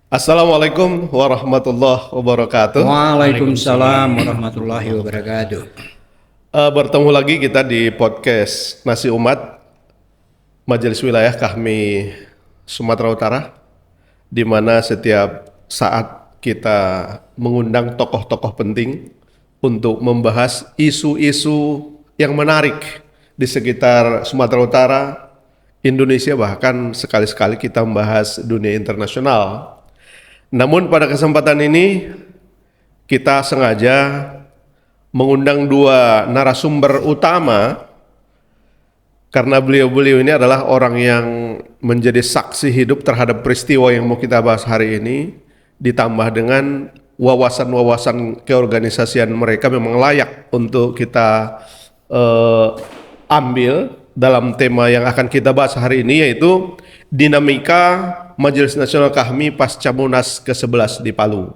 Assalamualaikum warahmatullahi wabarakatuh. Waalaikumsalam warahmatullahi wabarakatuh. Bertemu lagi kita di podcast Nasi Umat Majelis Wilayah Kahmi Sumatera Utara, di mana setiap saat kita mengundang tokoh-tokoh penting untuk membahas isu-isu yang menarik di sekitar Sumatera Utara, Indonesia, bahkan sekali-sekali kita membahas dunia internasional. Namun pada kesempatan ini kita sengaja mengundang dua narasumber utama karena beliau-beliau ini adalah orang yang menjadi saksi hidup terhadap peristiwa yang mau kita bahas hari ini, ditambah dengan wawasan-wawasan keorganisasian mereka memang layak untuk kita ambil dalam tema yang akan kita bahas hari ini, yaitu dinamika Majelis Nasional Kahmi pasca Munas ke-11 di Palu.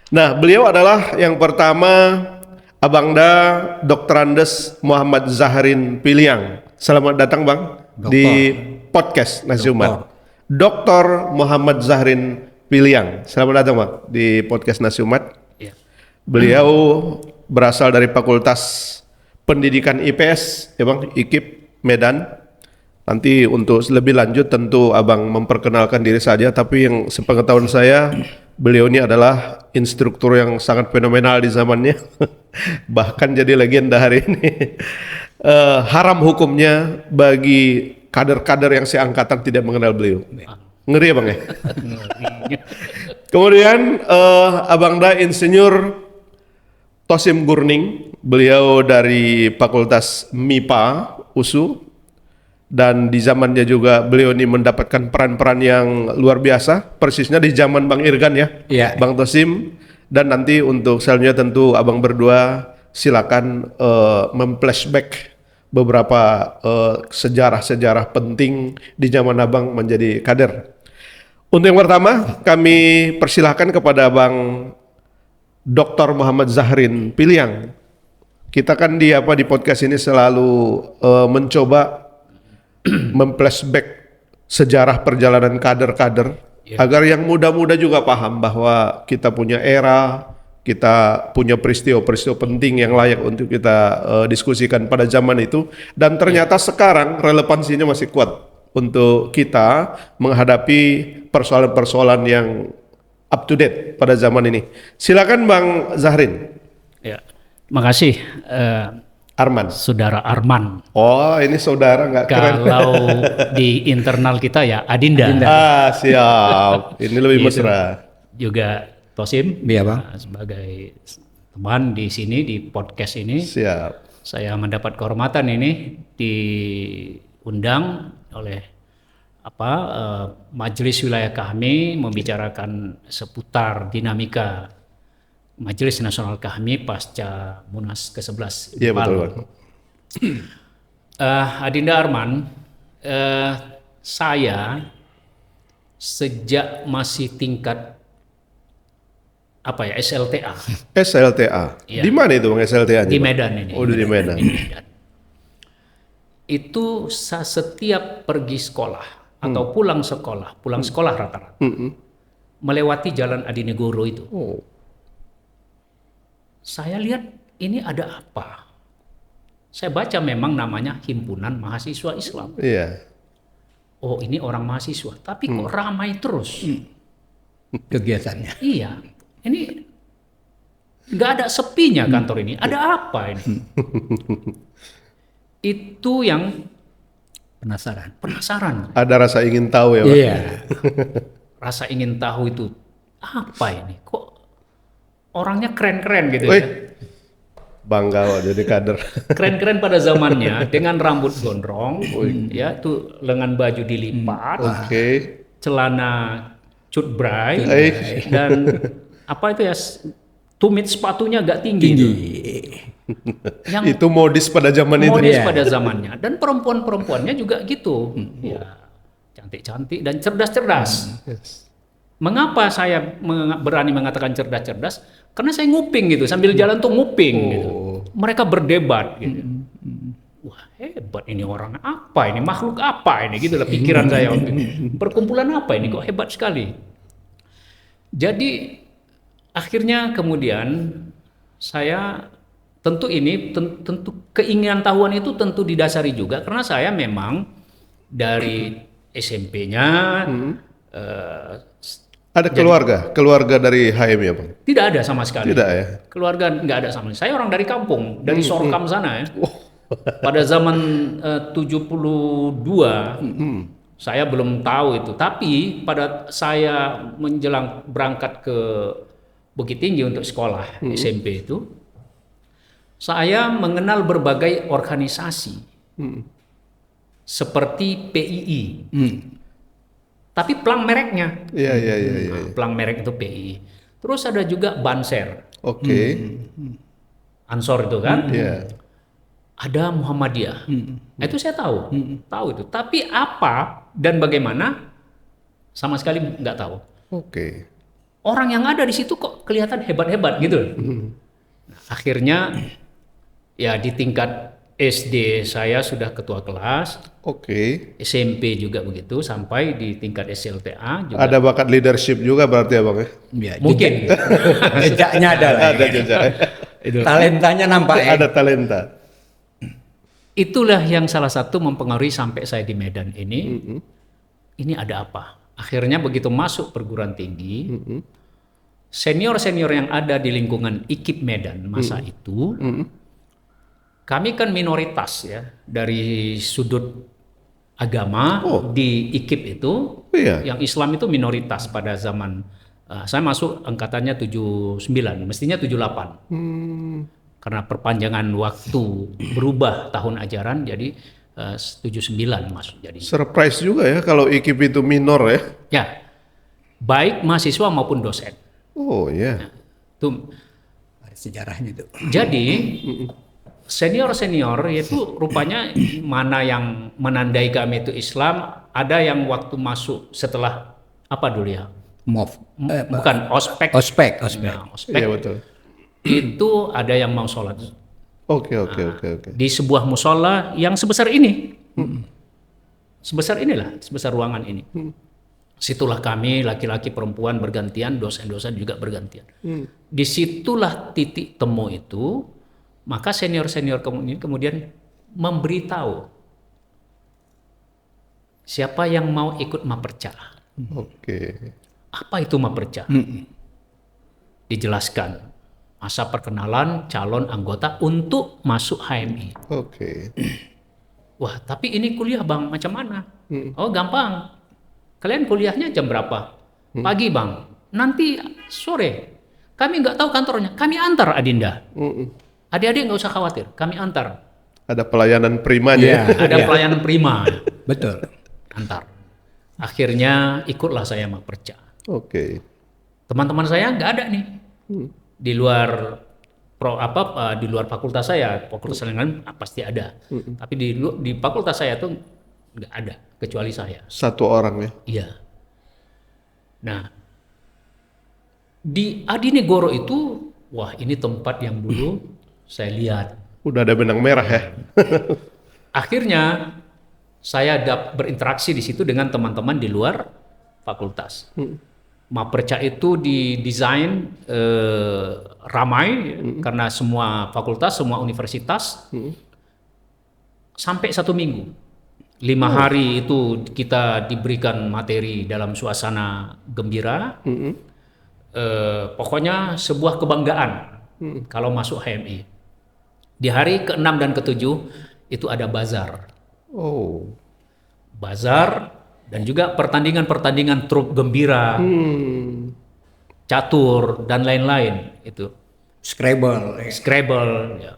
Nah, beliau adalah yang pertama Abangda Dr. Andes Muhammad Zahrin Piliang. Selamat datang Bang di podcast Nasi Umat. Dr. Muhammad Zahrin Piliang. Selamat datang Bang di podcast Nasi Umat. Ya. Beliau berasal dari Fakultas Pendidikan IPS, ya Bang, IKIP Medan. Nanti untuk lebih lanjut tentu Abang memperkenalkan diri saja, tapi yang sepengetahuan saya, beliau ini adalah instruktur yang sangat fenomenal di zamannya, bahkan jadi legenda hari ini. Haram hukumnya bagi kader-kader yang seangkatan tidak mengenal beliau. Ngeri ya Bang ya? Kemudian Abangda Insinyur Tosim Gurning, beliau dari Fakultas MIPA USU. Dan di zamannya juga beliau ini mendapatkan peran-peran yang luar biasa, persisnya di zaman Bang Irgan ya, Bang Tosim. Dan nanti untuk selanjutnya tentu abang berdua silakan memflashback beberapa sejarah-sejarah penting di zaman abang menjadi kader. Untuk yang pertama kami persilahkan kepada Bang Dr. Muhammad Zahrin Piliang. Kita kan di podcast ini selalu mencoba memflashback sejarah perjalanan kader-kader agar yang muda-muda juga paham bahwa kita punya era, kita punya peristiwa-peristiwa penting yang layak untuk kita diskusikan pada zaman itu, dan ternyata sekarang relevansinya masih kuat untuk kita menghadapi persoalan-persoalan yang up to date pada zaman ini. Silakan Bang Zahrin. Ya, makasih. Arman. Saudara Arman. Oh, ini saudara nggak keren. Kalau di internal kita ya Adinda. Ah, siap. Ini lebih mesra. Juga Tosim. Iya, Bang. Sebagai teman di sini di podcast ini. Siap. Saya mendapat kehormatan ini diundang oleh Majelis Wilayah Kahmi membicarakan seputar dinamika Majelis Nasional Kahmi pasca Munas ke-11 di Palu. Betul. Adinda Arman, saya sejak masih tingkat SLTA. SLTA. Ya. Di mana itu Bang SLTA-nya? Di Medan ini. Oh, di Medan. Itu setiap pergi sekolah atau pulang sekolah rata-rata. Melewati Jalan Adinegoro itu. Oh. Saya lihat ini ada apa? Saya baca memang namanya Himpunan Mahasiswa Islam. Iya. Oh, ini orang mahasiswa, tapi kok ramai terus. Kegiatannya. Iya, ini nggak ada sepinya kantor ini. Ada apa ini? Itu yang penasaran. Ada rasa ingin tahu ya Bang? Iya. Rasa ingin tahu itu apa ini? Kok orangnya keren-keren gitu ya? Bangga kok jadi kader. Keren-keren pada zamannya dengan rambut gondrong, ya tuh lengan baju dilipat, celana cutbray, dan tumit sepatunya agak tinggi. Yang itu modis pada zaman itu. Modis pada zamannya, dan perempuan-perempuannya juga gitu, ya cantik-cantik dan cerdas-cerdas. Mengapa saya berani mengatakan cerdas-cerdas? Karena saya nguping gitu, sambil jalan tuh nguping gitu. Mereka berdebat gitu. Wah, hebat ini orang apa ini, makhluk apa ini gitu lah pikiran saya waktu itu. Perkumpulan apa ini kok hebat sekali. Jadi akhirnya kemudian saya tentu ini tentu keinginan tahuan itu tentu didasari juga karena saya memang dari SMP-nya Ada keluarga dari HMI ya Bang? tidak ada sama sekali. Tidak ya? Keluarga nggak ada sama sekali. Saya orang dari kampung, dari Sorkam sana ya. Pada zaman 72 saya belum tahu itu. Tapi pada saya menjelang berangkat ke Bukit Tinggi untuk sekolah SMP itu, saya mengenal berbagai organisasi seperti PII. Tapi plang mereknya. Iya. Nah, plang merek itu PII. Terus ada juga Banser, Oke. Ansor itu kan. Iya. Ada Muhammadiyah. Nah, itu saya tahu. Tahu itu. Tapi apa dan bagaimana sama sekali nggak tahu. Oke. Orang yang ada di situ kok kelihatan hebat-hebat gitu. Nah, akhirnya ya di tingkat SD saya sudah ketua kelas, Oke. SMP juga begitu, sampai di tingkat SLTA juga. Ada bakat leadership juga berarti ya Bang ya? Ya, Mungkin. jejaknya ada lah. Ada jejak. Talentanya nampak ya. Ada talenta. Itulah yang salah satu mempengaruhi sampai saya di Medan ini. Ini ada apa? Akhirnya begitu masuk perguruan tinggi, senior-senior yang ada di lingkungan IKIP Medan masa itu, kami kan minoritas ya dari sudut agama di IKIP itu, Iya. yang Islam itu minoritas pada zaman saya masuk angkatannya 79, mestinya 78. Karena perpanjangan waktu berubah tahun ajaran jadi 79 masuk jadi. Surprise juga ya kalau IKIP itu minor ya. Ya. Baik mahasiswa maupun dosen. Oh iya. Tuh. Sejarahnya itu. Jadi senior-senior itu rupanya mana yang menandai kami itu Islam, ada yang waktu masuk setelah apa dulu ya? MOF. Bukan ospek. Ospek. Nah, ospek. Iya betul. Itu ada yang mau sholat Oke. di sebuah musola yang sebesar ini, sebesar inilah, sebesar ruangan ini. Situlah kami laki-laki perempuan bergantian, dosen-dosen juga bergantian. Disitulah titik temu itu, maka senior-senior kemudian memberitahu siapa yang mau ikut Maperca. Oke. Apa itu Maperca? Dijelaskan. Masa perkenalan calon anggota untuk masuk HMI. Oke. Wah, tapi ini kuliah Bang, macam mana? Oh, gampang. Kalian kuliahnya jam berapa? Pagi Bang. Nanti sore. Kami nggak tahu kantornya. Kami antar Adinda. Adik-adik nggak usah khawatir. Kami antar. Ada pelayanan primanya. Iya. Ada pelayanan prima. Betul. Antar. Akhirnya ikutlah saya Maperca. Oke. Teman-teman saya nggak ada nih. Di luar di luar fakultas saya, fakultas lain pasti ada. Tapi di fakultas saya tuh nggak ada kecuali saya. Satu orang ya. Iya. Nah, di Adinegoro itu, wah ini tempat yang dulu saya lihat. Udah ada benang merah ya. Akhirnya saya berinteraksi di situ dengan teman-teman di luar fakultas. Maperca itu didesain ramai karena semua fakultas, semua universitas sampai 1 minggu. 5 hari itu kita diberikan materi dalam suasana gembira. Pokoknya sebuah kebanggaan kalau masuk HMI. Di hari ke-6 dan ke-7 itu ada bazar. Oh. Bazar dan juga pertandingan-pertandingan trup gembira, catur dan lain-lain itu. Scrabble. Scrabble ya.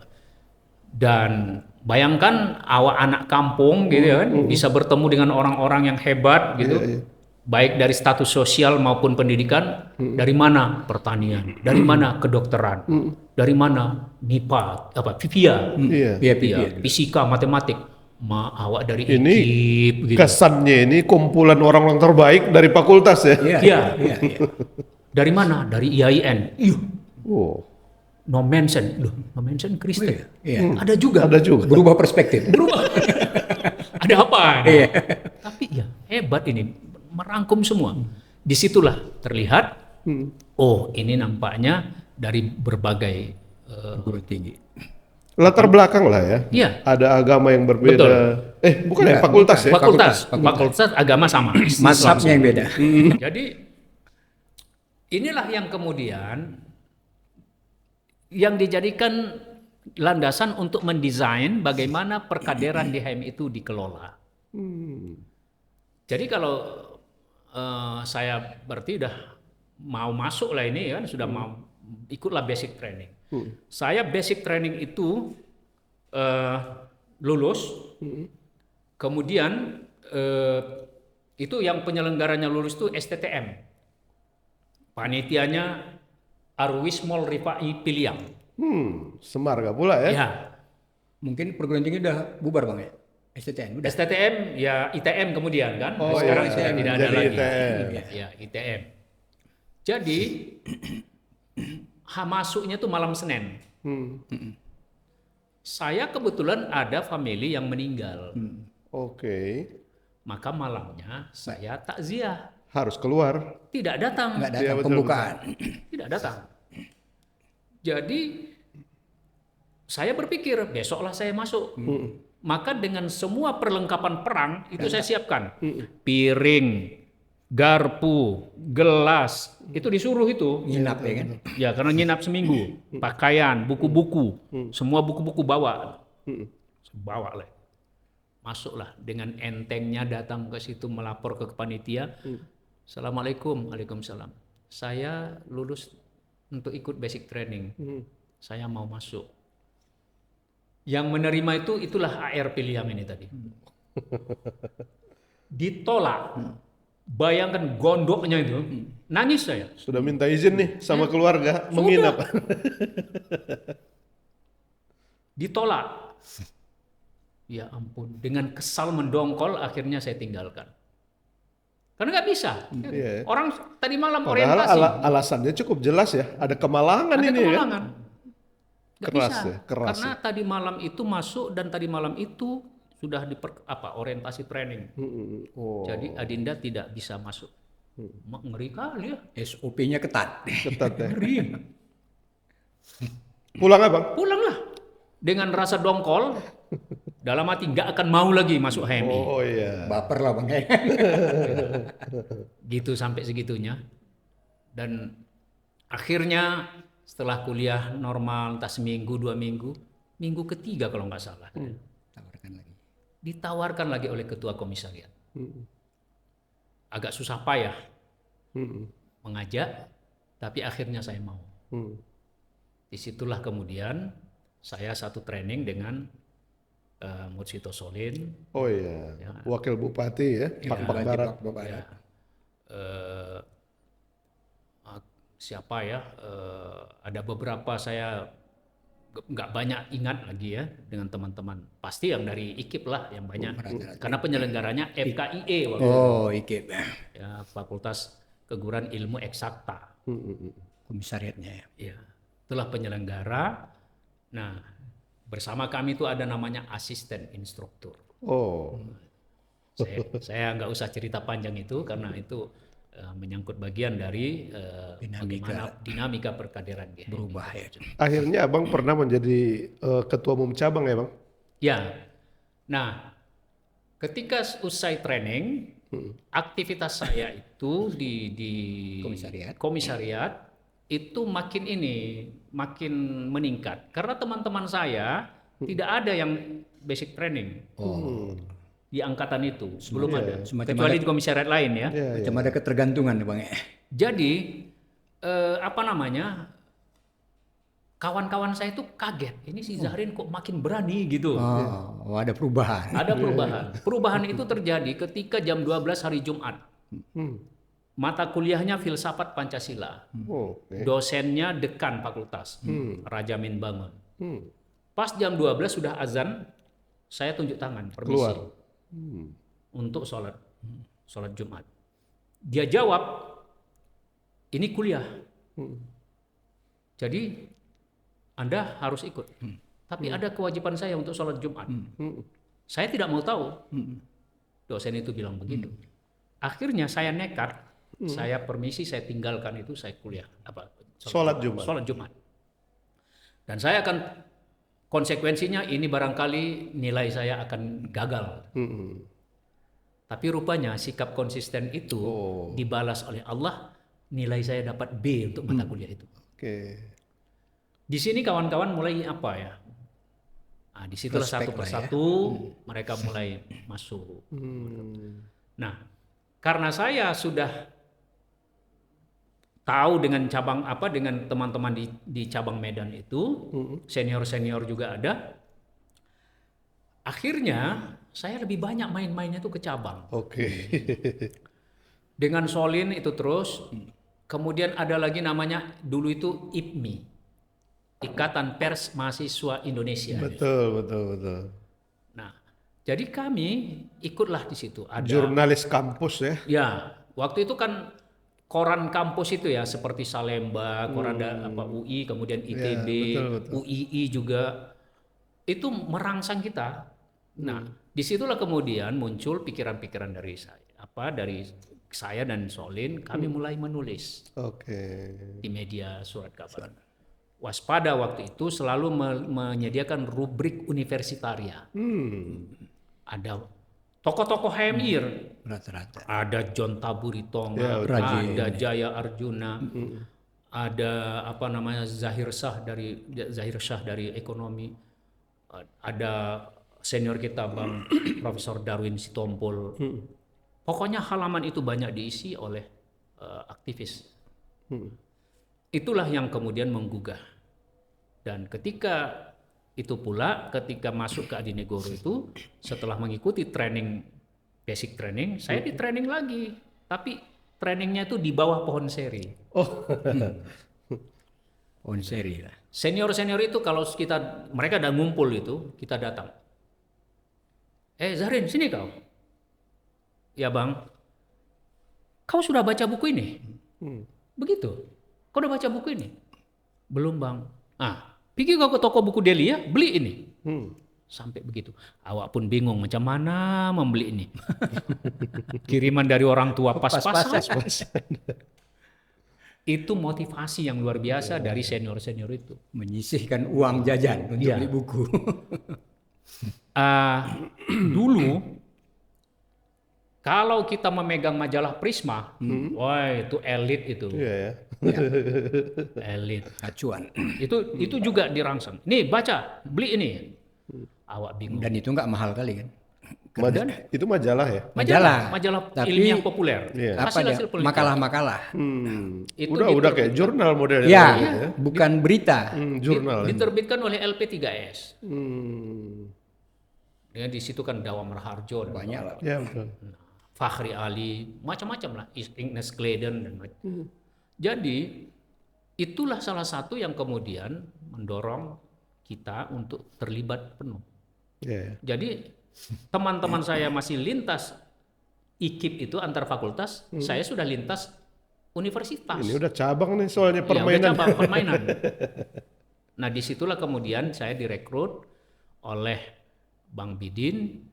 Dan bayangkan awak anak kampung gitu kan bisa bertemu dengan orang-orang yang hebat gitu. Baik dari status sosial maupun pendidikan. Dari mana? Pertanian. Dari mana? Kedokteran. Dari mana? MIPA, FIVIA. Iya. Fisika, matematik. Awak dari Ini IKIP gitu. kesannya ini kumpulan orang-orang terbaik dari fakultas ya. Iya. Dari mana? Dari IAIN. Oh. No mention. Loh, no mention Kristen. Iya. Ada juga. Ada juga. Berubah perspektif. Ada apa? Iya. Tapi ya hebat ini, merangkum semua. Disitulah terlihat Oh, ini nampaknya dari berbagai Perguruan tinggi. Latar belakang lah ya. Iya. Ada agama yang berbeda. Betul. Bukan ya, fakultas ya? fakultas agama sama. Mazhabnya yang beda. Jadi inilah yang kemudian yang dijadikan landasan untuk mendesain bagaimana perkaderan di HM itu dikelola. Jadi kalau saya berarti udah mau masuk lah ini kan, sudah mau ikutlah basic training. Saya basic training itu lulus, kemudian itu yang penyelenggaranya lulus itu STTM, panitianya Arwismol Rifai Piliang. Semar gak pula ya? Ya, Mungkin perguruan tinggi udah bubar Bang ya? STTN udah. STTM ya ITM kemudian kan. Oh, sekarang iya. sudah tidak ada Jadi lagi. ITM. Ya, ITM. Jadi masuknya tuh malam Senin. Saya kebetulan ada family yang meninggal. Oke. Maka malamnya saya takziah. Harus keluar. Tidak datang. Nggak Iya, datang betul, pembukaan. Tidak datang. Jadi saya berpikir besoklah saya masuk. Maka dengan semua perlengkapan perang itu saya siapkan. Piring, garpu, gelas, itu disuruh itu. Nginap ya kan? Ya karena nginap seminggu. Pakaian, buku-buku, semua buku-buku bawa. Bawa lah. Masuklah dengan entengnya datang ke situ melapor ke panitia. Assalamualaikum, waalaikumsalam. Saya lulus untuk ikut basic training. Saya mau masuk. Yang menerima itulah AR Piliang ini tadi. Ditolak. Bayangkan gondoknya itu. Nangis saya. Sudah minta izin nih sama keluarga Sudah. menginap. Ditolak. Ya ampun, dengan kesal mendongkol akhirnya saya tinggalkan. Karena nggak bisa. Iya. Orang tadi malam Padahal orientasi. alasannya cukup jelas ya. Ada kemalangan Ada ini kemalangan. ya. Nggak Keras bisa. ya, keras Karena tadi malam itu masuk dan tadi malam itu sudah orientasi training. Oh, Jadi Adinda tidak bisa masuk. Ngeri kali ya. SOP-nya ketat. ketat ya. Ngeri. Pulang apa? Pulanglah dengan rasa dongkol. Dalam hati nggak akan mau lagi masuk HMI. Oh iya. Baper lah Bang ya. Gitu sampai segitunya. Dan akhirnya setelah kuliah normal, entah seminggu, 2 minggu, minggu ketiga kalau nggak salah, Tawarkan lagi. ditawarkan lagi oleh ketua komisariat. Agak susah payah mengajak, tapi akhirnya saya mau. Disitulah kemudian saya satu training dengan Mursito Solin, Oh iya. Wakil Bupati ya, Pak Barat. ya, siapa ya? Ada beberapa saya nggak banyak ingat lagi ya dengan teman-teman. Pasti yang dari IKIP lah yang banyak, karena penyelenggaranya FKIE waktu itu. Oh, IKIP. Ya, Fakultas Keguruan Ilmu Eksakta. Komisariatnya ya. Ya, itulah penyelenggara. Nah, bersama kami itu ada namanya asisten instruktur. Oh. Saya nggak usah cerita panjang itu karena itu menyangkut bagian dari bagaimana dinamika perkaderan GHMI. Berubah ya. Akhirnya Abang pernah menjadi ketua umum cabang ya Bang? Ya, nah ketika usai training, aktivitas saya itu di komisariat itu makin meningkat karena teman-teman saya tidak ada yang basic training di angkatan itu belum ada, kecuali di komisariat lain ya. Macam ada ketergantungan ya Bang ya. Jadi kawan-kawan saya itu kaget, ini si Zahrin kok makin berani gitu. Oh, ada perubahan. Ada perubahan. Perubahan itu terjadi ketika jam 12 hari Jumat. Mata kuliahnya filsafat Pancasila. Dosennya dekan fakultas, Raja Min Bangun. Pas jam 12 sudah azan, saya tunjuk tangan, permisi. Keluar. Untuk sholat Jumat. Dia jawab, ini kuliah. Jadi Anda harus ikut. Tapi ada kewajiban saya untuk sholat Jumat. Saya tidak mau tahu. Dosen itu bilang begitu. Akhirnya saya nekat. saya permisi, saya tinggalkan itu, saya kuliah Sholat Jumat. Sholat Jumat. Dan saya akan konsekuensinya ini barangkali nilai saya akan gagal. Tapi rupanya sikap konsisten itu dibalas oleh Allah, nilai saya dapat B untuk mata kuliah itu. Oke. Di sini kawan-kawan mulai apa ya? Nah, disitulah Prospek satu lah ya. persatu mereka mulai masuk. Nah, karena saya sudah tahu dengan cabang apa dengan teman-teman di cabang Medan itu, senior-senior juga ada. Akhirnya saya lebih banyak main-mainnya tuh ke cabang. Oke. Dengan Solin itu terus, kemudian ada lagi namanya dulu itu IPMI, Ikatan Pers Mahasiswa Indonesia. Betul. Nah, jadi kami ikutlah di situ. Ada Jurnalis kampus ya. ya, waktu itu kan koran kampus itu ya seperti Salemba, koran UI, kemudian ITB, betul. UII juga itu merangsang kita. Nah, disitulah kemudian muncul pikiran-pikiran dari saya dan Solin, kami mulai menulis Oke. di media surat kabar. Waspada waktu itu selalu menyediakan rubrik universitaria. Ada tokoh-tokoh HMI, Rata-rata. ada John Taburi Tonga, Rajin. ada Jaya Arjuna, ada apa namanya Zahir Shah dari ekonomi, ada senior kita Bang Profesor Darwin Sitompul. Pokoknya halaman itu banyak diisi oleh aktivis. Itulah yang kemudian menggugah. Dan ketika itu pula, ketika masuk ke Adi Negoro itu, setelah mengikuti basic training, saya di training lagi. Tapi trainingnya itu di bawah pohon seri. On seri lah. Senior-senior itu kalau mereka udah ngumpul itu, kita datang. Zarin, sini kau. Ya bang, kau sudah baca buku ini? Begitu. Kau udah baca buku ini? Belum bang. Pergi kau ke toko buku Delia, beli ini. Sampai begitu. Awak pun bingung macam mana membeli ini. Kiriman dari orang tua pas-pasan. Itu motivasi yang luar biasa dari senior-senior itu. Menyisihkan uang jajan untuk beli buku. Dulu kalau kita memegang majalah Prisma, wah itu elit itu. Iya ya. Elit. Acuan. Itu juga dirangsang. Nih baca, beli ini. Awak bingung. Dan itu nggak mahal kali kan? Itu majalah ya? Majalah Tapi ilmiah populer. Iya. Hasil-hasil penelitian. Makalah-makalah. Itu Udah kayak jurnal modelnya. Ya, bukan berita. Jurnal. diterbitkan oleh LP3S. Hmm. Ya, di situ kan Dawam Raharjo, Banyak lah. Ya betul. Fakhri Ali, macam-macam lah, Ignace Clayden dan Jadi itulah salah satu yang kemudian mendorong kita untuk terlibat penuh. Ya. Jadi teman-teman saya masih lintas IKIP itu antar fakultas, saya sudah lintas universitas. Ini udah cabang nih soalnya Ya, permainan. udah cabang permainan. Nah disitulah kemudian saya direkrut oleh Bang Bidin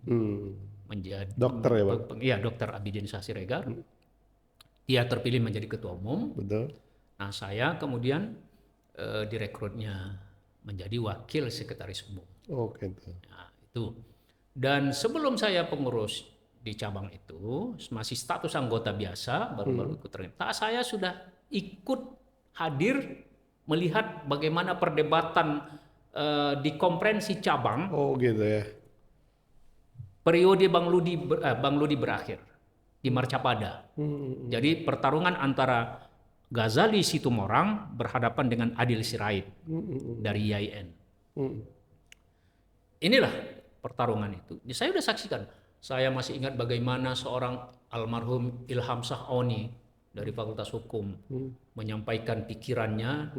menjadi Dokter ya Bang? Iya, Dokter Abidin Shah Siregar. Dia terpilih menjadi ketua umum. Betul. Nah saya kemudian direkrutnya menjadi wakil sekretaris umum. Oke. Nah, itu. Dan sebelum saya pengurus di cabang itu masih status anggota biasa, baru-baru ikut training. Saya sudah ikut hadir melihat bagaimana perdebatan di konferensi cabang. Oh gitu ya. Periode Bang Ludi berakhir di Marcapada. Jadi pertarungan antara Ghazali Situmorang berhadapan dengan Adil Sirait dari IAIN. Inilah pertarungan itu. Saya sudah saksikan. Saya masih ingat bagaimana seorang almarhum Ilham Shah-Oni dari Fakultas Hukum menyampaikan pikirannya,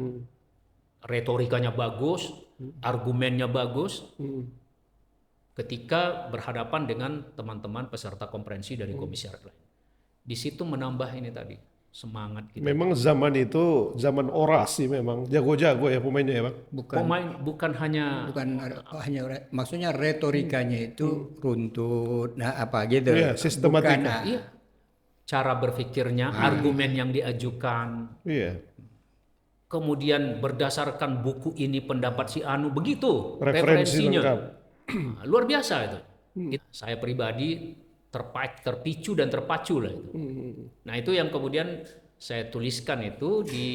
retorikanya bagus, argumennya bagus. Ketika berhadapan dengan teman-teman peserta konferensi dari komisi lain. Di situ menambah ini tadi, semangat kita. Memang zaman itu zaman orasi memang. Jago-jago ya pemainnya ya Bang? Bukan hanya maksudnya retorikanya itu runtut, nah apa gitu. Iya, sistematika. iya. cara berpikirnya, argumen yang diajukan, Iya. kemudian berdasarkan buku ini pendapat si Anu, begitu Referensi referensinya. lengkap. Nah, luar biasa itu. Saya pribadi terpicu dan terpacu lah itu. Nah itu yang kemudian saya tuliskan itu di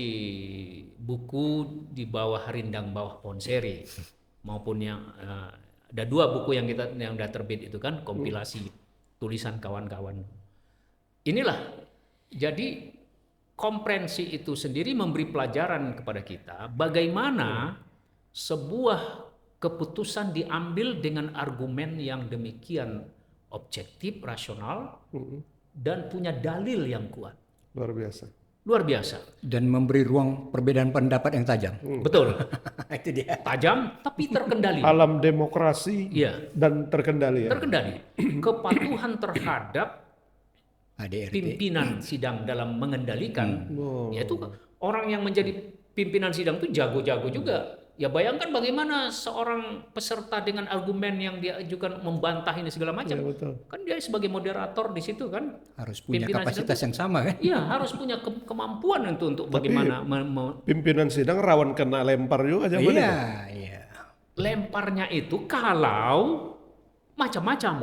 buku di bawah Rindang Bawah Ponseri maupun yang ada 2 buku yang udah terbit itu kan kompilasi tulisan kawan-kawan. Inilah jadi komprensi itu sendiri memberi pelajaran kepada kita bagaimana sebuah keputusan diambil dengan argumen yang demikian objektif, rasional, dan punya dalil yang kuat. Luar biasa. Luar biasa. Dan memberi ruang perbedaan pendapat yang tajam. Betul. Itu dia. Tajam tapi terkendali. Alam demokrasi Iya, dan terkendali ya. terkendali. Kepatuhan terhadap ADRT. pimpinan sidang dalam mengendalikan. Yaitu orang yang menjadi pimpinan sidang itu jago-jago juga. Ya bayangkan bagaimana seorang peserta dengan argumen yang diajukan membantah ini segala macam. Iya, betul. Kan dia sebagai moderator di situ kan. Harus punya Pimpinan kapasitas yang sama kan? Iya, harus punya kemampuan untuk bagaimana Pimpinan sidang rawan kena lempar juga zaman itu. Iya. lemparnya itu kalau macam-macam.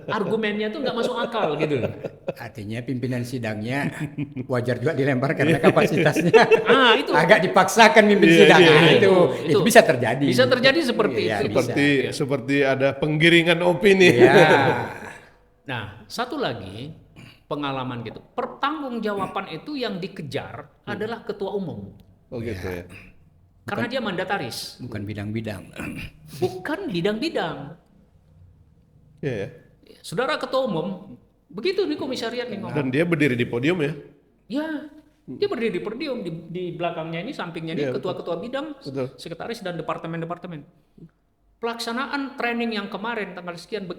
Argumennya tuh nggak masuk akal gitu. Artinya pimpinan sidangnya wajar juga dilempar karena kapasitasnya Itu agak dipaksakan mimpin Iya, sidang. iya, Nah, iya. itu bisa terjadi. bisa terjadi seperti Iya, itu. Seperti ada penggiringan opini. Iya. Nah, satu lagi pengalaman gitu. Pertanggungjawaban itu yang dikejar adalah ketua umum. Oh gitu ya. Karena dia mandataris, Bukan bidang-bidang. bukan bidang-bidang. Iya ya. Saudara ketua umum, begitu di komisariat nih ngomong. Dan dia berdiri di podium ya. Ya, dia berdiri di podium, di belakangnya ini, sampingnya ini Iya, ketua-ketua bidang, Betul. sekretaris dan departemen-departemen. Pelaksanaan training yang kemarin tanggal sekian,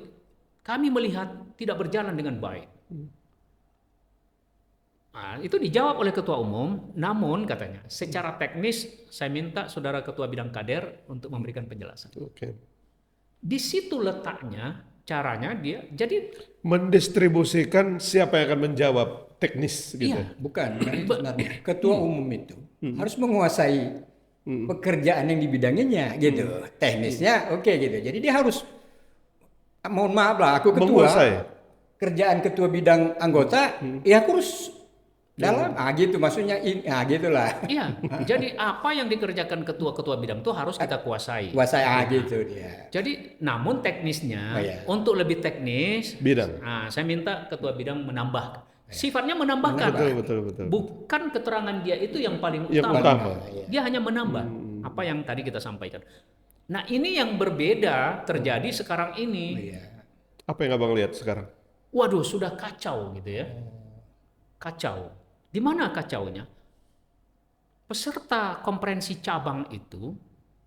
kami melihat tidak berjalan dengan baik. Nah, itu dijawab oleh ketua umum, namun katanya secara teknis saya minta saudara ketua bidang kader untuk memberikan penjelasan. Oke. Di situ letaknya, caranya dia, jadi Mendistribusikan siapa yang akan menjawab teknis gitu. Iya. Bukan. Karena itu sebenarnya ketua umum itu harus menguasai pekerjaan yang dibidanginya gitu. Teknisnya oke gitu. Jadi dia harus, mohon maaf lah, aku ketua. Menguasai. Kerjaan ketua bidang anggota, ya aku harus dalam, gitu maksudnya, gitulah. iya, jadi apa yang dikerjakan ketua-ketua bidang itu harus kita kuasai. Kuasai, gitu dia. Jadi, namun teknisnya, Oh, iya. untuk lebih teknis, Bidang. nah, saya minta ketua bidang menambah. Sifatnya menambahkan, Betul. bukan keterangan dia itu yang paling Yang utama. utama. Dia hanya menambah apa yang tadi kita sampaikan. Nah, ini yang berbeda terjadi sekarang ini. Iya. Apa yang abang lihat sekarang? Waduh, sudah kacau gitu ya. Kacau. Di mana kacaunya? Peserta konferensi cabang itu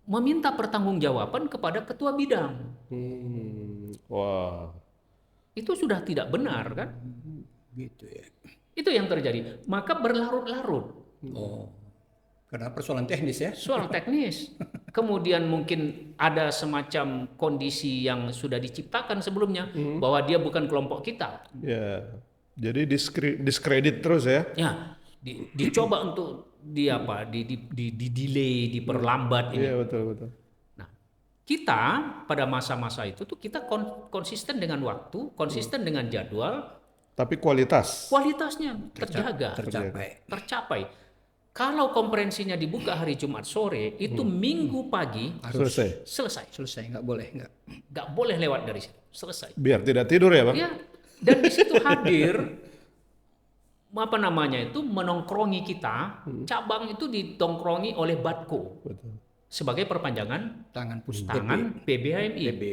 meminta pertanggungjawaban kepada ketua bidang. Wah. Itu sudah tidak benar kan? Gitu ya. Itu yang terjadi. Maka berlarut-larut. Oh. Karena persoalan teknis ya. Soal teknis. Kemudian mungkin ada semacam kondisi yang sudah diciptakan sebelumnya bahwa dia bukan kelompok kita. Ya. Jadi diskredit terus ya. Ya, dicoba untuk di delay, diperlambat ini. Iya betul. Nah, kita pada masa-masa itu tuh kita konsisten dengan waktu, konsisten dengan jadwal, Tapi kualitasnya terjaga, Tercapai. Kalau konferensinya dibuka hari Jumat sore, itu Minggu pagi selesai. Selesai, nggak boleh lewat dari situ, selesai. Biar tidak tidur ya bang. Ya, dan di situ hadir menongkrongi kita, cabang itu ditongkrongi oleh Batko Betul. sebagai perpanjangan tangan PBHMI. PB.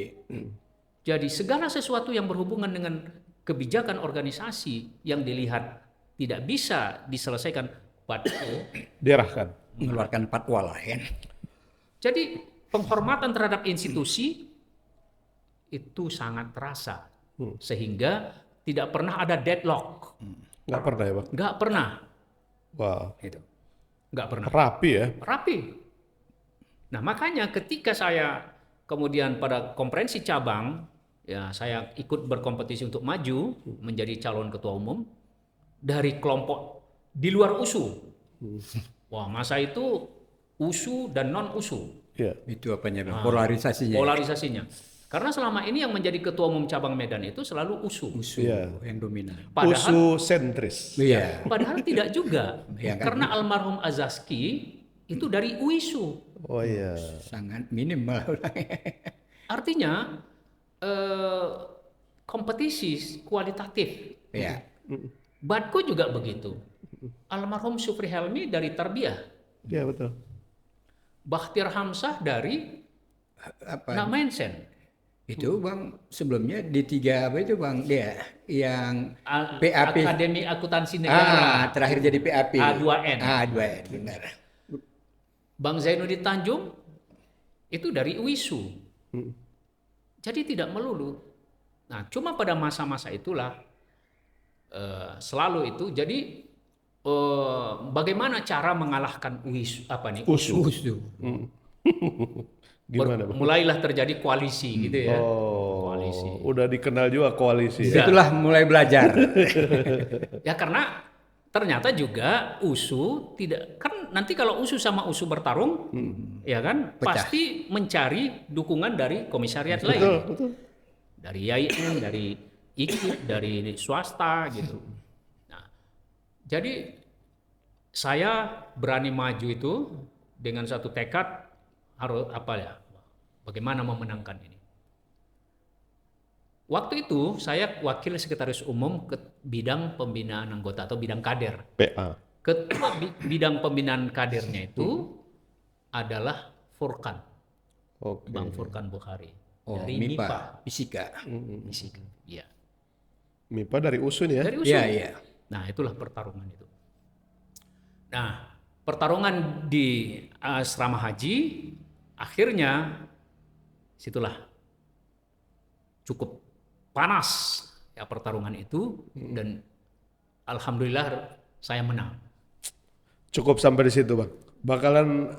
Jadi segala sesuatu yang berhubungan dengan kebijakan organisasi yang dilihat tidak bisa diselesaikan, Batko Diarahkan. Mengeluarkan fatwa lah kan. Jadi penghormatan terhadap institusi itu sangat terasa, sehingga tidak pernah ada deadlock. Nggak pernah ya bang. Nggak pernah. Wah. Itu. Nggak pernah. Rapi ya. Rapi. Nah makanya ketika saya kemudian pada konferensi cabang ya saya ikut berkompetisi untuk maju menjadi calon ketua umum dari kelompok di luar USU. Wah, masa itu USU dan non USU. Ya. Itu apanya bang? Polarisasinya. Polarisasinya. Karena selama ini yang menjadi ketua umum cabang Medan itu selalu USU. USU Iya. yang dominan. Padahal USU sentris. Iya. Padahal tidak juga. Ya, kan? Karena almarhum Azaski itu dari UISU. Oh iya. Sangat minimal. Artinya kompetisi kualitatif. Ya. Batku juga begitu. Almarhum Supri Helmi dari Tarbiyah. Ya betul. Bakhtiar Hamzah dari Apa? Namensen. Itu bang sebelumnya di 3 apa itu bang dia yang PAP. Akademi Akuntansi Negara. Terakhir jadi PAP. A2N. A2N benar. Bang Zainuddin Tanjung itu dari UISU. Jadi tidak melulu. Nah, cuma pada masa-masa itulah selalu itu. Jadi bagaimana cara mengalahkan USU? USU. Gimana, Bang? Mulailah terjadi koalisi gitu ya. Oh, Koalisi. udah dikenal juga koalisi. Iya. Itulah mulai belajar. Ya karena ternyata juga USU tidak, kan nanti kalau USU sama USU bertarung, ya kan Pecah. pasti mencari dukungan dari komisariat Betul, lain, betul. dari YIN, dari IKIP, dari swasta gitu. Nah, jadi saya berani maju itu dengan satu tekad harus bagaimana memenangkan ini. Waktu itu saya wakil sekretaris umum ke bidang pembinaan anggota atau bidang kader. PA. Ketua bidang pembinaan kadernya itu adalah Furkan, Oke. Bang Furkan Bukhari Oh, dari MIPA. MIPA. Fisika. Iya. MIPA dari USUN ya? Dari USU. Iya, iya. Nah, itulah pertarungan itu. Nah, pertarungan di asrama haji akhirnya situlah cukup panas ya pertarungan itu dan alhamdulillah saya menang. Cukup sampai di situ, Bang. Bakalan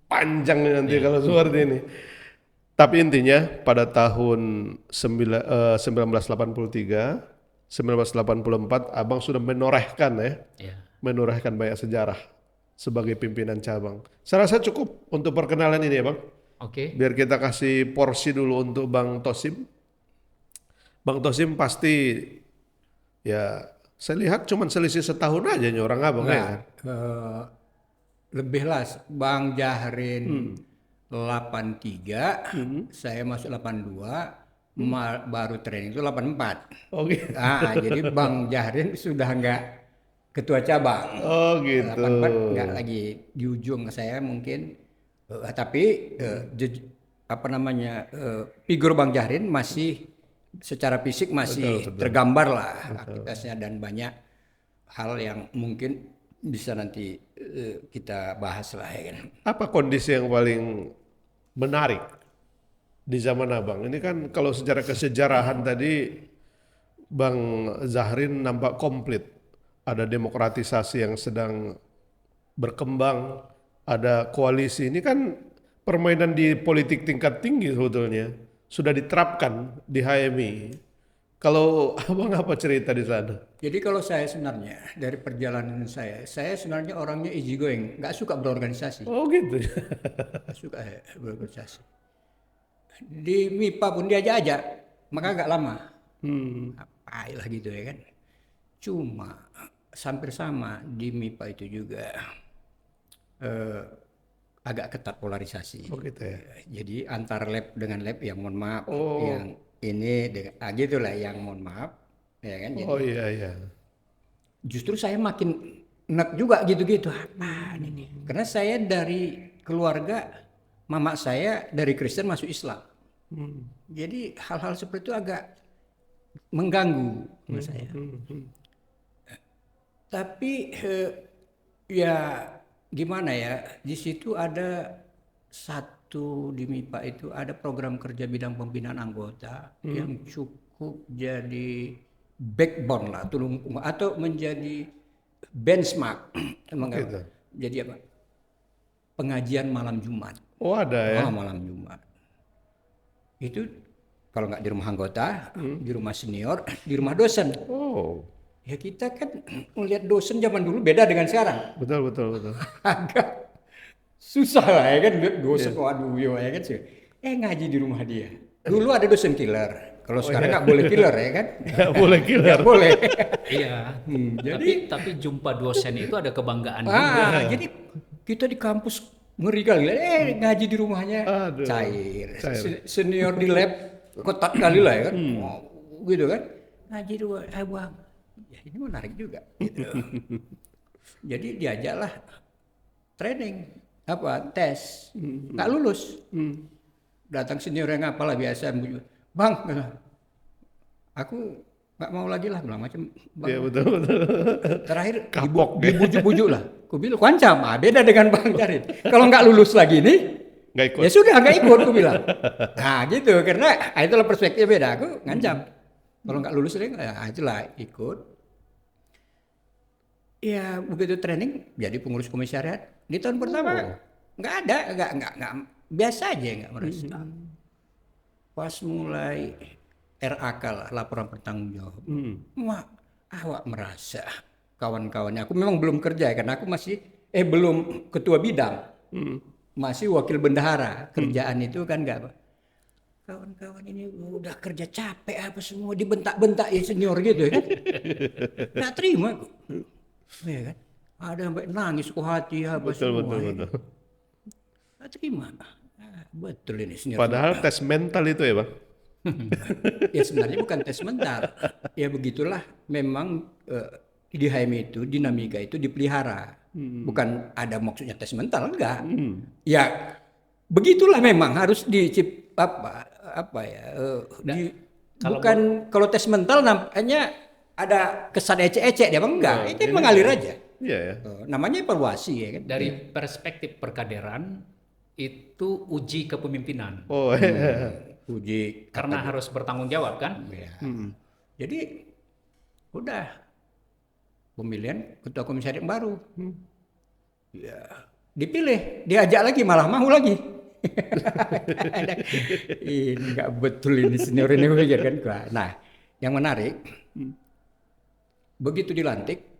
panjang nih nanti kalau seperti ini. Tapi intinya pada tahun 1983, 1984 Abang sudah menorehkan ya. Ya. Menorehkan banyak sejarah sebagai pimpinan cabang. Saya rasa cukup untuk perkenalan ini ya, Bang. Oke. Biar kita kasih porsi dulu untuk Bang Tosim. Bang Tosim pasti ya saya lihat cuman selisih setahun aja nih orang Abang ya. Lebih lah Bang Jahrin 83, saya masuk 82, baru training itu 84. Oke. Jadi Bang Jahrin sudah enggak ketua cabang. Oh gitu. 84 enggak lagi di ujung, saya mungkin tapi figur Bang Jahrin masih secara fisik masih tergambar lah aktivitasnya dan banyak hal yang mungkin bisa nanti kita bahas lah ya kan. Apa kondisi yang paling menarik di zaman Abang? Ini kan kalau secara kesejarahan tadi Bang Zahrin nampak komplit. Ada demokratisasi yang sedang berkembang, ada koalisi. Ini kan permainan di politik tingkat tinggi sebetulnya. Sudah diterapkan di HMI. Kalau Abang apa cerita di sana? Jadi kalau saya sebenarnya dari perjalanan saya sebenarnya orangnya easy going, nggak suka berorganisasi. Oh gitu. Nggak suka berorganisasi. Di MIPA pun diajak-ajak, maka agak lama. Apalah gitu ya kan. Cuma hampir sama di MIPA itu juga agak ketat polarisasi. Oh gitu ya. Jadi antar lab dengan lab yang mohon maaf, yang ini dengan gitulah yang mohon maaf, ya kan. Jadi, Oh iya iya. justru saya makin enak juga gitu-gitu. Apa ini? Karena saya dari keluarga mama saya dari Kristen masuk Islam. Jadi hal-hal seperti itu agak mengganggu menurut saya. Tapi ya gimana ya, di situ ada satu di MIPA itu ada program kerja bidang pembinaan anggota yang cukup jadi backbone lah, atau menjadi benchmark. Gitu. Jadi apa? Pengajian malam Jumat. Oh ada ya. Malam Jumat. Itu kalau nggak di rumah anggota, di rumah senior, di rumah dosen. Oh, Ya kita kan melihat dosen zaman dulu beda dengan sekarang. betul betul betul. Agak susah lah ya kan lihat dosen, waduh ya kan sih. Ngaji di rumah dia. Dulu ada dosen killer. Kalau sekarang nggak boleh killer ya kan? Nggak boleh killer. Nggak boleh. Iya. Tapi jumpa dosen itu ada kebanggaan juga. Jadi kita di kampus ngeri kali. Ngaji di rumahnya Aduh, cair. cair. Senior di lab kotak kali lah ya kan. Gitu kan. Ngaji di rumah, bang. Ya ini menarik juga. Gitu. Jadi diajaklah training tes. Nggak lulus. Datang senior yang apalah biasa. Bang, aku nggak mau lagi lah bilang macam. Iya betul betul. Terakhir Kapok, dibujuk-bujuk lah. Ku bilang kuancam, beda dengan Bang Jarin. Kalau nggak lulus lagi nih, Nggak ikut. ya sudah nggak ikut, ku bilang. Nah gitu, karena itulah perspektif beda. Aku ngancam. Kalau nggak lulus lagi, itulah ikut. Ya begitu training, jadi pengurus komisariat. Di tahun pertama nggak ada, nggak biasa aja nggak merasa. Pas mulai RAK lah, laporan bertanggung jawab. Awak merasa kawan-kawannya, aku memang belum kerja karena aku masih belum ketua bidang, masih wakil bendahara. Kerjaan itu kan nggak apa. Kawan-kawan ini udah kerja capek apa semua dibentak-bentak ya senior gitu kan. Nggak terima aku. Ya kan? Ada sampai nangis ke hati apa Betul semua. betul. Nggak terima. Betul ini senior. Padahal tes mental itu ya bang. Ya sebenarnya bukan tes mental. Ya begitulah memang di HMI itu dinamika itu dipelihara. Bukan ada maksudnya tes mental enggak. Ya begitulah memang harus bukan kalau tes mental nampaknya ada kesan ecek-ecek dia bang enggak. Itu mengalir aja. Iya ya. Namanya evaluasi ya kan. Dari perspektif perkaderan itu uji kepemimpinan. Oh Uji Karena harus bertanggung jawab kan? ya. Jadi udah pemilihan ketua komisariat baru. Ya, dipilih, diajak lagi malah mau lagi. Ini nggak betul ini senior ini pikir kan. Nah, yang menarik begitu dilantik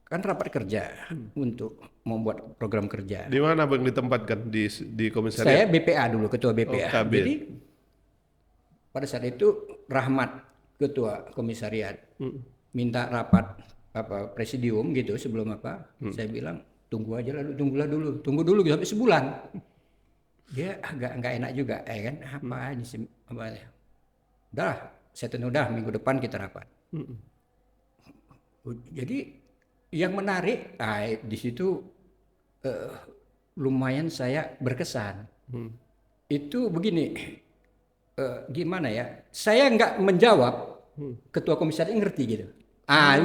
kan rapat kerja untuk membuat program kerja. Di mana bang ditempatkan di komisariat? Saya BPA dulu, ketua BPA. Kabir. Jadi pada saat itu Rahmat ketua komisariat minta rapat presidium gitu sebelum saya bilang tunggu dulu sampai sebulan. Dia agak nggak enak juga ya kan udah saya tunda udah minggu depan kita rapat. Jadi yang menarik di situ lumayan saya berkesan. Itu begini, gimana ya? Saya nggak menjawab, ketua komisariat ngerti gitu.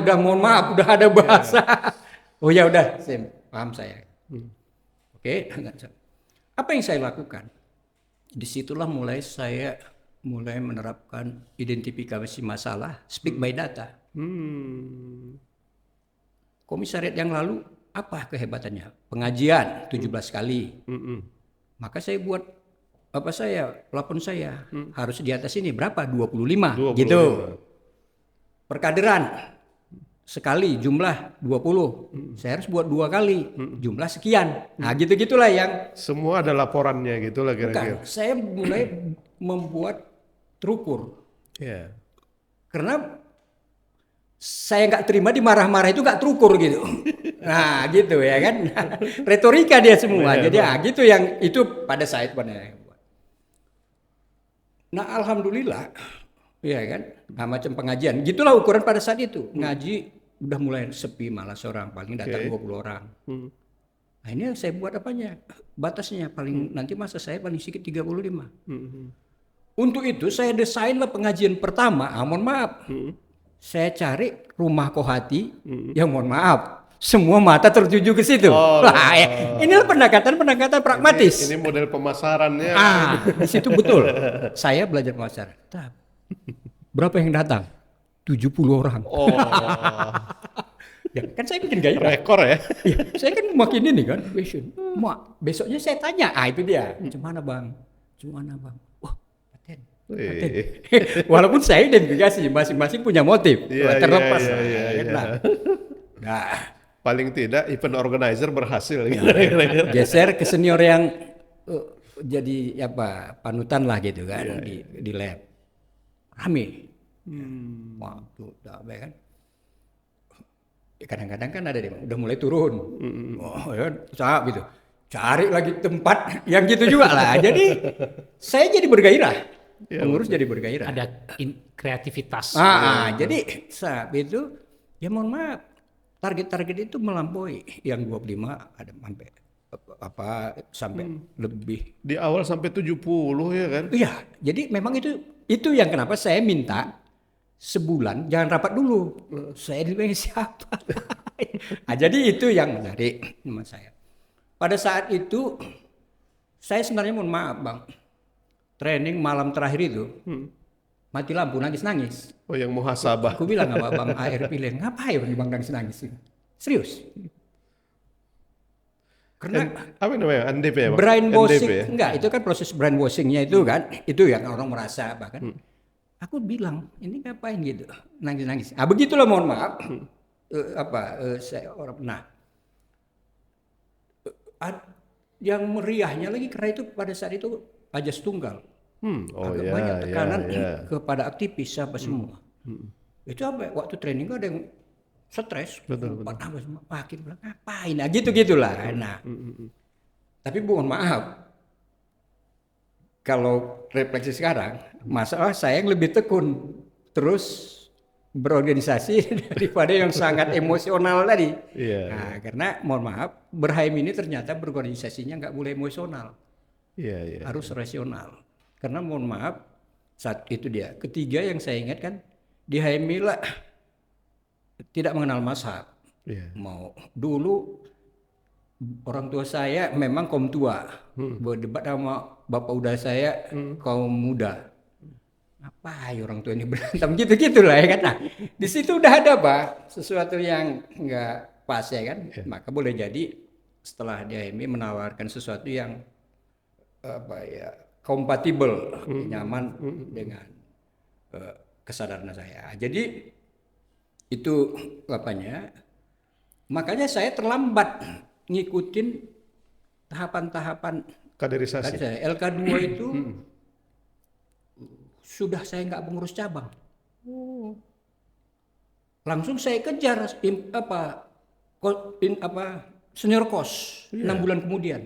Udah mohon maaf, udah ada bahasa. Oh ya udah, paham saya. Oke, apa yang saya lakukan? Disitulah saya mulai menerapkan identifikasi masalah, speak by data. Komisariat yang lalu apa kehebatannya? Pengajian 17 kali. Maka saya buat plafon saya harus di atas ini berapa? 25. Gitu. Perkaderan sekali jumlah 20. Saya harus buat 2 kali jumlah sekian. Nah, gitu-gitulah yang Semua ada laporannya gitulah kira-kira. bukan. Saya mulai membuat terukur. Iya. Karena saya nggak terima dimarah-marah itu nggak terukur gitu. Nah gitu ya kan. Retorika dia semua. Jadi gitu yang itu pada saat pada. Nah alhamdulillah ya kan. Nah, macam pengajian. Gitulah ukuran pada saat itu. Ngaji udah mulai sepi malah seorang paling datang 20 orang. Nah ini saya buat apanya? Batasnya paling nanti masa saya paling sedikit 35. Untuk itu saya desainlah pengajian pertama. Mohon maaf. Saya cari rumah kohati yang mohon maaf semua mata tertuju ke situ. Inilah pendekatan pragmatis. Ini model pemasarannya. Di situ betul. Saya belajar pemasaran. Berapa yang datang? 70 orang. Ya, kan saya bikin gairah. Rekor ya. Ya, saya kan makin ini kan. Besoknya saya tanya. Itu dia. Gimana bang? Wah, paten. Wih. Walaupun saya identifikasi masing-masing punya motif, Iya, terlepas iya, lah. iya, Kan, iya. nah. Nah, Paling tidak event organizer berhasil gitu. geser ke senior yang jadi apa panutan lah gitu kan di lab. Rame. Waktu udah kan. Kadang-kadang kan ada deh, udah mulai turun. Oh, ya, cak gitu. Cari lagi tempat yang gitu juga lah. Jadi saya jadi bergairah. Ya, Pengurus jadi bergairah. Ada kreativitas. Jadi saat itu ya mohon maaf target-target itu melampaui yang 25 ada sampai lebih. Di awal sampai 70 ya kan? Iya, jadi memang itu yang kenapa saya minta sebulan jangan rapat dulu. Saya dibilang siapa? Jadi itu yang menarik sama saya. Pada saat itu saya sebenarnya mohon maaf Bang. Training malam terakhir itu mati lampu nangis-nangis. Oh, yang muhasabah. Aku bilang sama Bang AR pilih ngapain Bang nangis-nangis? Serius. Karena Apa namanya? NDP ya, Bang? brainwashing NDP ya? enggak itu kan proses brainwashingnya itu kan itu yang orang merasa bahkan aku bilang ini ngapain gitu nangis-nangis. Begitulah mohon maaf saya orang yang meriahnya lagi karena itu pada saat itu Ajas Tunggal. Oh Agak ya, banyak tekanan ya. kepada aktivis apa semua. Itu apa? Waktu training ada yang stres, apa semua makin bilang ngapain? Nah gitu-gitulah. Nah, tapi mohon maaf, kalau refleksi sekarang, masalah saya yang lebih tekun terus berorganisasi daripada yang sangat emosional tadi. Iya. Nah, karena mohon maaf, Berhaim ini ternyata berorganisasinya nggak boleh emosional. Iya. Harus rasional. Karena mohon maaf, saat itu dia. Ketiga yang saya ingat kan, di Haimila tidak mengenal mazhab. Iya. Mau dulu orang tua saya memang kaum tua, berdebat sama bapak udah saya kaum muda. Apa ya orang tua ini berantem gitu-gitulah ya kan. Nah, di situ udah ada Pak sesuatu yang nggak pas ya kan. Maka boleh jadi setelah di HMI menawarkan sesuatu yang kompatibel, nyaman dengan kesadaran saya. Jadi itu makanya saya terlambat ngikutin tahapan-tahapan Kaderisasi. saya. LK2 itu sudah saya nggak pengurus cabang. Langsung saya kejar senior kos 6 bulan kemudian.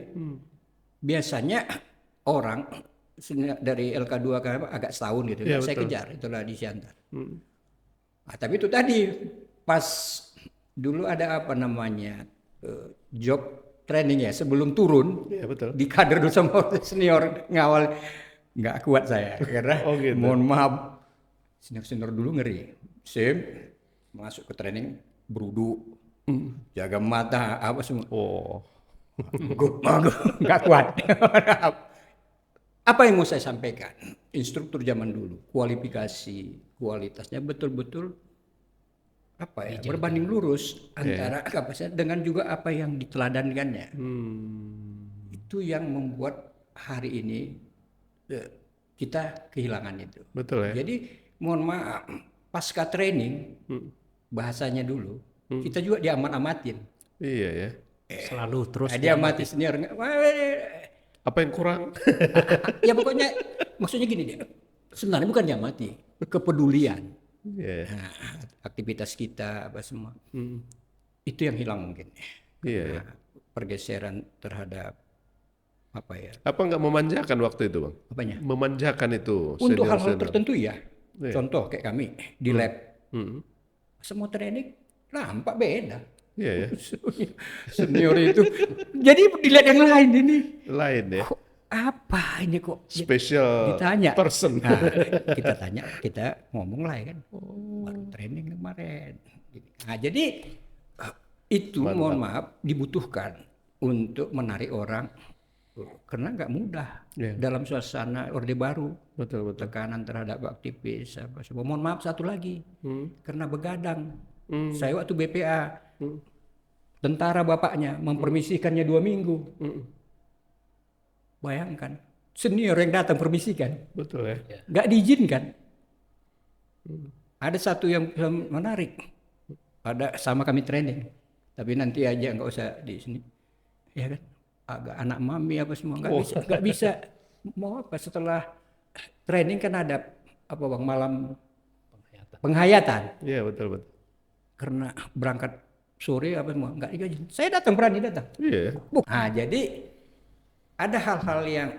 Biasanya orang dari LK2 agak setahun gitu, Ya, saya betul. kejar itulah di Siantar. Tapi itu tadi pas dulu ada job training ya sebelum turun Iya, betul. di kader dulu sama senior ngawal nggak kuat saya karena Oh, gitu. mohon maaf senior dulu ngeri. Masuk ke training berudu, jaga mata apa semua. Oh. Nggak kuat. Apa yang mau saya sampaikan? Instruktur zaman dulu, kualitasnya betul-betul berbanding lurus antara kapasitas dengan juga apa yang diteladankannya. Itu yang membuat hari ini kita kehilangan itu. Betul ya. Jadi mohon maaf, pasca training bahasanya dulu kita juga diamat-amatin. Iya ya. Selalu terus Diamati senior. Apa yang kurang? Ya pokoknya maksudnya gini dia. Sebenarnya bukan diamati, kepedulian. Iya. Nah, aktivitas kita apa semua. Itu yang hilang mungkin. Iya. Pergeseran terhadap Apa nggak memanjakan waktu itu, Bang? apanya? Memanjakan itu Untuk hal-hal senior-senior. tertentu ya. Iya. Contoh kayak kami di lab. Semua training nampak beda. Iya ya. Senior itu. Jadi dilihat yang lain ini. Lain ya. Kok apa ini kok? Special Ditanya. person. Nah, kita tanya, kita ngomong lah ya kan. Baru training kemarin. Nah, jadi itu mohon maaf dibutuhkan untuk menarik orang karena nggak mudah dalam suasana Orde Baru. Betul. Tekanan terhadap aktivis apa semua. Mohon maaf satu lagi. Karena begadang. Saya waktu BPA tentara bapaknya mempermisikannya 2 minggu. Bayangkan senior yang datang permisikan, Betul ya. nggak diizinkan. Ada satu yang menarik, ada sama kami training, tapi nanti aja nggak usah di sini, ya kan? Agak anak mami apa semua nggak bisa mau apa setelah training kan ada apa bang malam penghayatan. Iya betul. Karena berangkat sore apa semua nggak digaji. Saya berani datang. Iya. Nah jadi ada hal-hal yang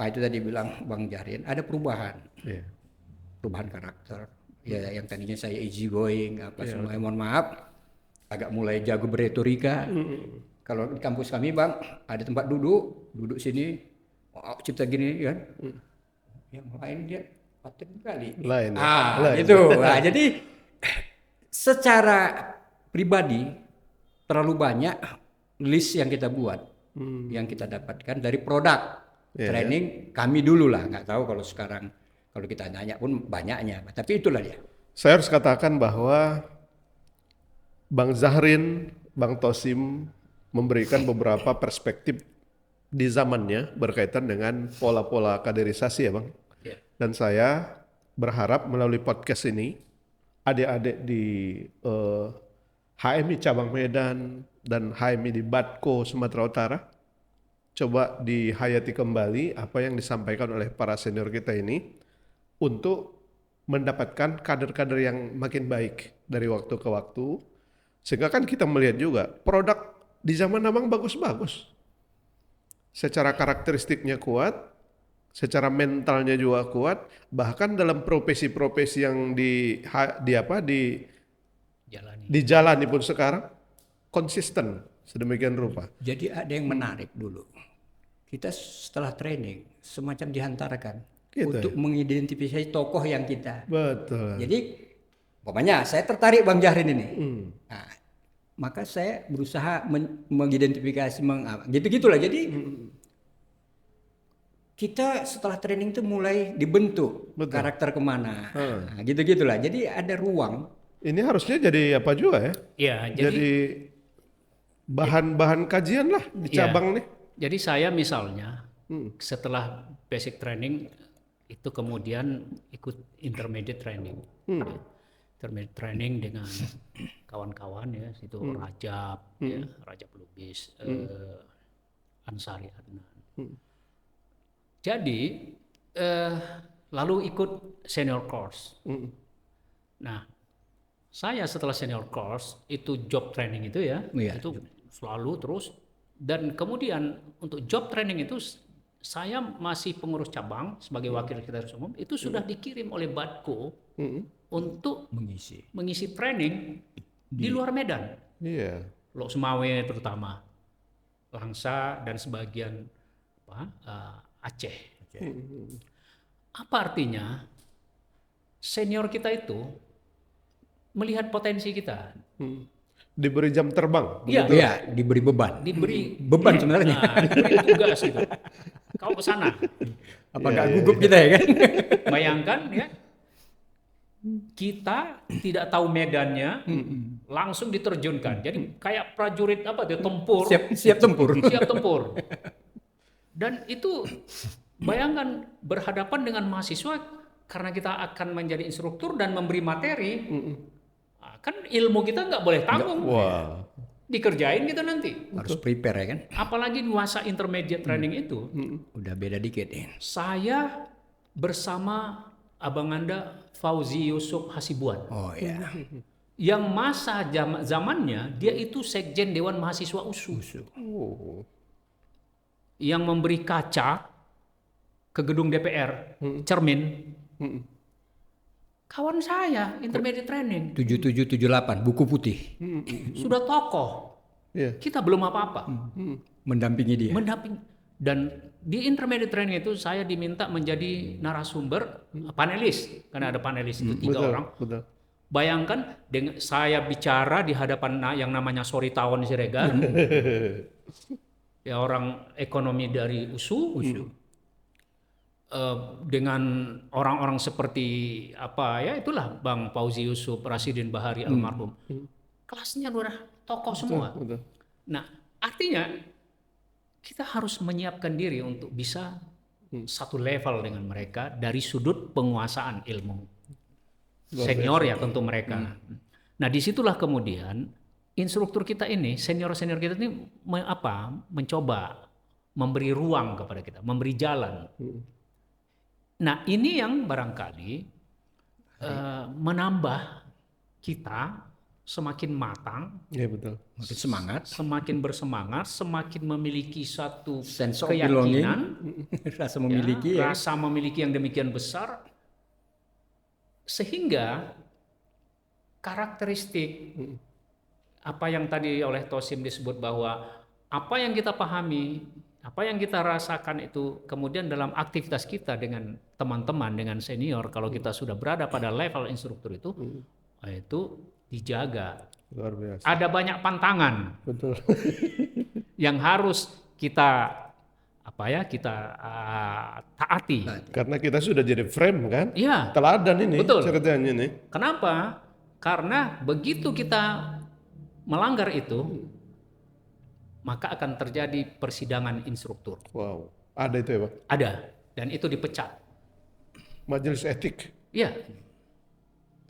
itu tadi bilang Bang Jarin ada perubahan karakter. Ya yang tadinya saya easy going apa semua. Mohon maaf agak mulai jago beretorika. Kalau di kampus kami Bang ada tempat duduk sini cipta gini kan. Yang lain dia paten kali. Lain. Gitu. Nah, jadi secara pribadi terlalu banyak list yang kita buat, yang kita dapatkan dari produk training kami dulu lah. Nggak tahu kalau sekarang kalau kita nanya pun banyaknya, tapi itulah dia. Saya harus katakan bahwa Bang Zahrin, Bang Tosim memberikan beberapa perspektif di zamannya berkaitan dengan pola-pola kaderisasi ya Bang. Dan saya berharap melalui podcast ini adik-adik di HMI Cabang Medan dan HMI di Batko Sumatera Utara coba dihayati kembali apa yang disampaikan oleh para senior kita ini untuk mendapatkan kader-kader yang makin baik dari waktu ke waktu, sehingga kan kita melihat juga produk di zaman Abang bagus-bagus, secara karakteristiknya kuat, secara mentalnya juga kuat, bahkan dalam profesi-profesi yang dijalani pun sekarang konsisten sedemikian rupa. Jadi ada yang menarik dulu. Kita setelah training semacam dihantarkan untuk mengidentifikasi tokoh yang kita. Betul. Jadi pokoknya saya tertarik Bang Jahrin ini. Nah, maka saya berusaha mengidentifikasi gitu-gitulah. Jadi kita setelah training itu mulai dibentuk karakter kemana. Nah, gitu-gitulah. Jadi ada ruang. Ini harusnya jadi apa juga ya? Iya, jadi bahan-bahan kajian lah di cabang nih. Jadi saya misalnya setelah basic training itu kemudian ikut intermediate training. Intermediate training dengan kawan-kawan ya, situ Rajab, Rajab Lubis, Ansari Adnan. Jadi lalu ikut senior course. Nah, saya setelah senior course itu job training itu itu selalu terus, dan kemudian untuk job training itu saya masih pengurus cabang sebagai wakil sekretaris umum itu sudah dikirim oleh Batko untuk mengisi training di luar Medan. Iya. Lok Semawe terutama, Langsa dan sebagian Aceh. Apa artinya? Senior kita itu melihat potensi kita. Diberi jam terbang. Iya, diberi beban. Diberi beban sebenarnya. Diberi tugas gitu. Kau ke sana. Apa nggak gugup kita ya kan? Bayangkan ya. Kita tidak tahu medannya, langsung diterjunkan. Jadi kayak prajurit tempur. Siap tempur. Siap tempur. Dan itu bayangkan berhadapan dengan mahasiswa karena kita akan menjadi instruktur dan memberi materi. Kan ilmu kita nggak boleh tanggung. Wah. Dikerjain kita nanti. Harus prepare ya kan? Apalagi di masa intermediate training itu. Udah beda dikit ya. Saya bersama abang Anda Fauzi Yusuf Hasibuan. Oh iya. Yang masa zamannya dia itu sekjen Dewan Mahasiswa USU. Yang memberi kaca ke gedung DPR, cermin. Kawan saya intermediate training 7778 buku putih sudah tokoh. Kita belum apa-apa. Mendampingi dia. Dan di intermediate training itu saya diminta menjadi narasumber, panelis, karena ada panelis itu 3 orang. Betul. Bayangkan dengan saya bicara di hadapan yang namanya Sori Tawon Siregar, ya orang ekonomi dari USU. Dengan orang-orang seperti itulah Bang Fauzi Yusuf, Rasidin Bahari almarhum. Kelasnya udah tokoh semua. Nah, artinya kita harus menyiapkan diri untuk bisa satu level dengan mereka dari sudut penguasaan ilmu. Luar Senior ya tentu mereka. Nah disitulah kemudian instruktur kita ini, senior-senior kita ini mencoba memberi ruang kepada kita, memberi jalan. Nah ini yang barangkali menambah kita semakin matang, Iya betul. Makin semangat, semakin bersemangat, semakin memiliki satu sense of belonging, keyakinan, rasa memiliki ya. rasa memiliki yang demikian besar, sehingga karakteristik apa yang tadi oleh Tosim disebut bahwa apa yang kita pahami, apa yang kita rasakan itu kemudian dalam aktivitas kita dengan teman-teman, dengan senior, kalau kita sudah berada pada level instruktur itu dijaga. Luar biasa. Ada banyak pantangan Betul. yang harus kita taati. Karena kita sudah jadi frame kan? Iya. Teladan ini Betul. ceritanya nih. Kenapa? Karena begitu kita melanggar itu, maka akan terjadi persidangan instruktur. Wow. Ada itu ya Pak? Ada. Dan itu dipecat. Majelis etik. Iya.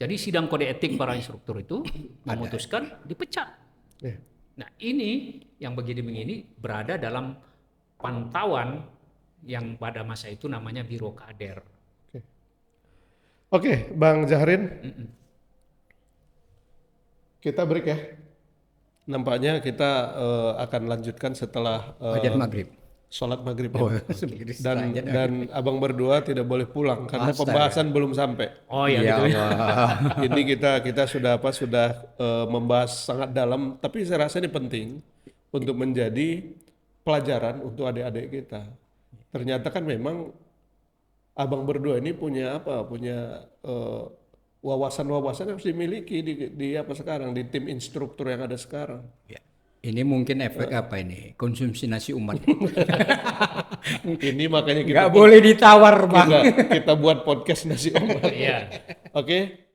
Jadi sidang kode etik para instruktur itu memutuskan dipecat. Iya. Nah ini yang begini-begini berada dalam pantauan yang pada masa itu namanya Biro Kader. Oke, Bang Jahrin. Kita break ya. Nampaknya kita akan lanjutkan setelah Hajat maghrib. sholat maghrib. Oh, ya. dan Dan abang berdua tidak boleh pulang karena Astaga. pembahasan belum sampai. Oh ya gitu ya. Ini kita sudah membahas sangat dalam, tapi saya rasa ini penting untuk menjadi pelajaran untuk adik-adik kita. Ternyata kan memang abang berdua ini punya wawasan-wawasan yang harus dimiliki di sekarang di tim instruktur yang ada sekarang. Ya. Ini mungkin efek apa ini? Konsumsi nasi umat. Ini makanya Nggak boleh ditawar, Bang. kita buat podcast nasi umat. Iya. Oke.